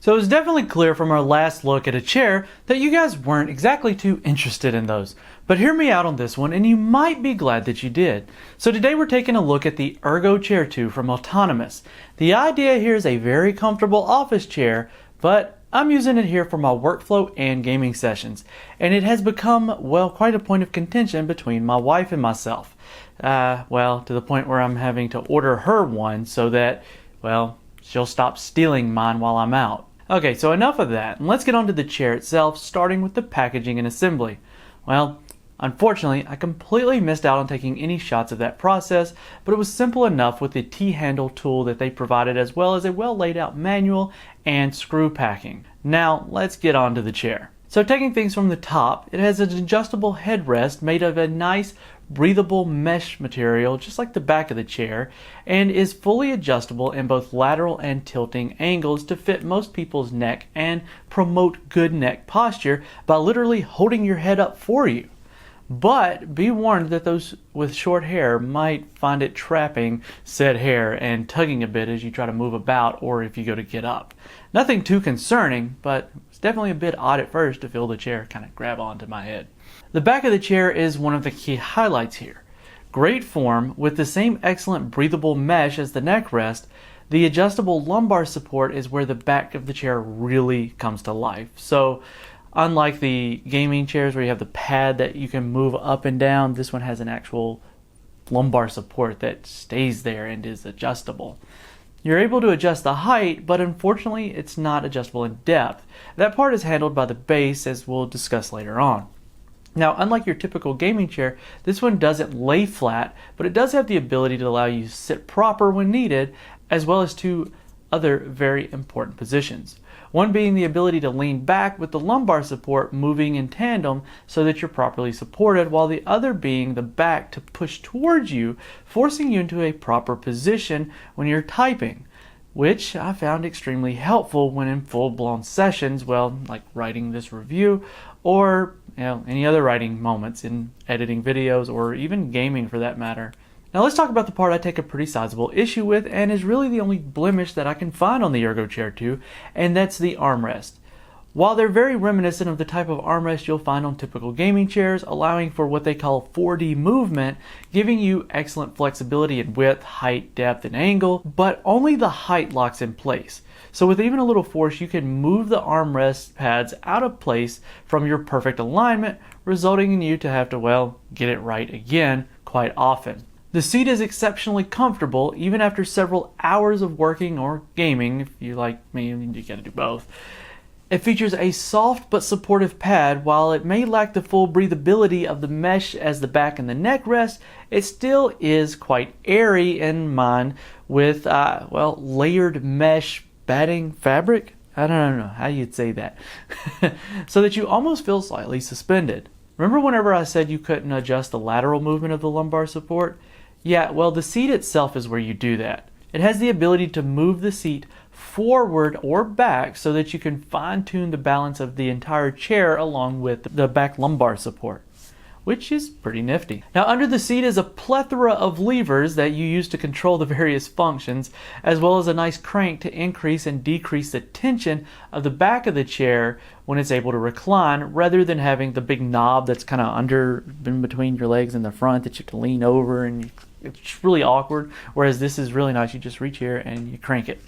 So it was definitely clear from our last look at a chair that you guys weren't exactly too interested in those. But hear me out on this one, and you might be glad that you did. So today we're taking a look at the ErgoChair 2 from Autonomous. The idea here is a very comfortable office chair, but I'm using it here for my workflow and gaming sessions. And it has become, well, quite a point of contention between my wife and myself. Well, to the point where I'm having to order her one so that, well, she'll stop stealing mine while I'm out. Okay, so enough of that, and let's get on to the chair itself, starting with the packaging and assembly. Well, unfortunately, I completely missed out on taking any shots of that process, but it was simple enough with the T-handle tool that they provided, as well as a well laid out manual and screw packing. Now, let's get on to the chair. So taking things from the top, it has an adjustable headrest made of a nice breathable mesh material, just like the back of the chair, and is fully adjustable in both lateral and tilting angles to fit most people's neck and promote good neck posture by literally holding your head up for you. But be warned that those with short hair might find it trapping said hair and tugging a bit as you try to move about or if you go to get up. Nothing too concerning, but it's definitely a bit odd at first to feel the chair kind of grab onto my head. The back of the chair is one of the key highlights here. Great form with the same excellent breathable mesh as the neck rest. The adjustable lumbar support is where the back of the chair really comes to life. So unlike the gaming chairs where you have the pad that you can move up and down, this one has an actual lumbar support that stays there and is adjustable. You're able to adjust the height, but unfortunately it's not adjustable in depth. That part is handled by the base, as we'll discuss later on. Now, unlike your typical gaming chair, this one doesn't lay flat, but it does have the ability to allow you to sit proper when needed, as well as two other very important positions. One being the ability to lean back with the lumbar support moving in tandem so that you're properly supported, while the other being the back to push towards you, forcing you into a proper position when you're typing, which I found extremely helpful when in full-blown sessions, well, like writing this review or any other writing moments in editing videos or even gaming for that matter. Now let's talk about the part I take a pretty sizable issue with and is really the only blemish that I can find on the ErgoChair 2, and that's the armrest. While they're very reminiscent of the type of armrest you'll find on typical gaming chairs, allowing for what they call 4D movement, giving you excellent flexibility in width, height, depth, and angle, but only the height locks in place. So with even a little force, you can move the armrest pads out of place from your perfect alignment, resulting in you to have to, well, get it right again quite often. The seat is exceptionally comfortable, even after several hours of working or gaming. If you like me, you gotta do both. It features a soft but supportive pad. While it may lack the full breathability of the mesh as the back and the neck rest, it still is quite airy in mine with, layered mesh batting fabric? I don't know how you'd say that. So that you almost feel slightly suspended. Remember whenever I said you couldn't adjust the lateral movement of the lumbar support? Yeah, well, the seat itself is where you do that. It has the ability to move the seat forward or back so that you can fine-tune the balance of the entire chair along with the back lumbar support, which is pretty nifty. Now under the seat is a plethora of levers that you use to control the various functions, as well as a nice crank to increase and decrease the tension of the back of the chair when it's able to recline, rather than having the big knob that's kind of in between your legs in the front that you have to lean over, and it's really awkward, whereas this is really nice. You just reach here and you crank it.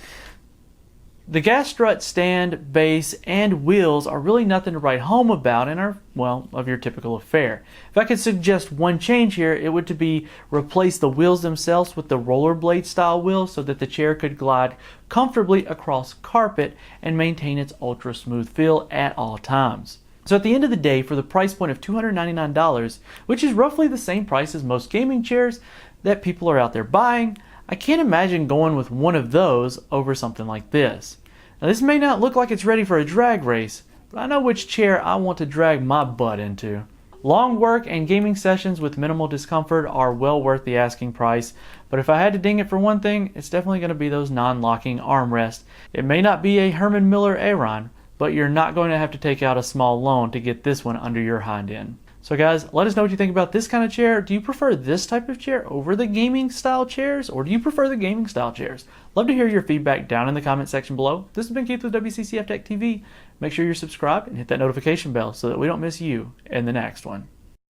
The gas strut, stand, base, and wheels are really nothing to write home about and are, well, of your typical affair. If I could suggest one change here, it would to be replace the wheels themselves with the rollerblade style wheels so that the chair could glide comfortably across carpet and maintain its ultra smooth feel at all times. So at the end of the day, for the price point of $299, which is roughly the same price as most gaming chairs that people are out there buying, I can't imagine going with one of those over something like this. Now this may not look like it's ready for a drag race, but I know which chair I want to drag my butt into. Long work and gaming sessions with minimal discomfort are well worth the asking price, but if I had to ding it for one thing, it's definitely going to be those non-locking armrests. It may not be a Herman Miller Aeron, but you're not going to have to take out a small loan to get this one under your hind end. So guys, let us know what you think about this kind of chair. Do you prefer this type of chair over the gaming style chairs, or do you prefer the gaming style chairs? Love to hear your feedback down in the comment section below. This has been Keith with WCCF Tech TV. Make sure you're subscribed and hit that notification bell so that we don't miss you in the next one.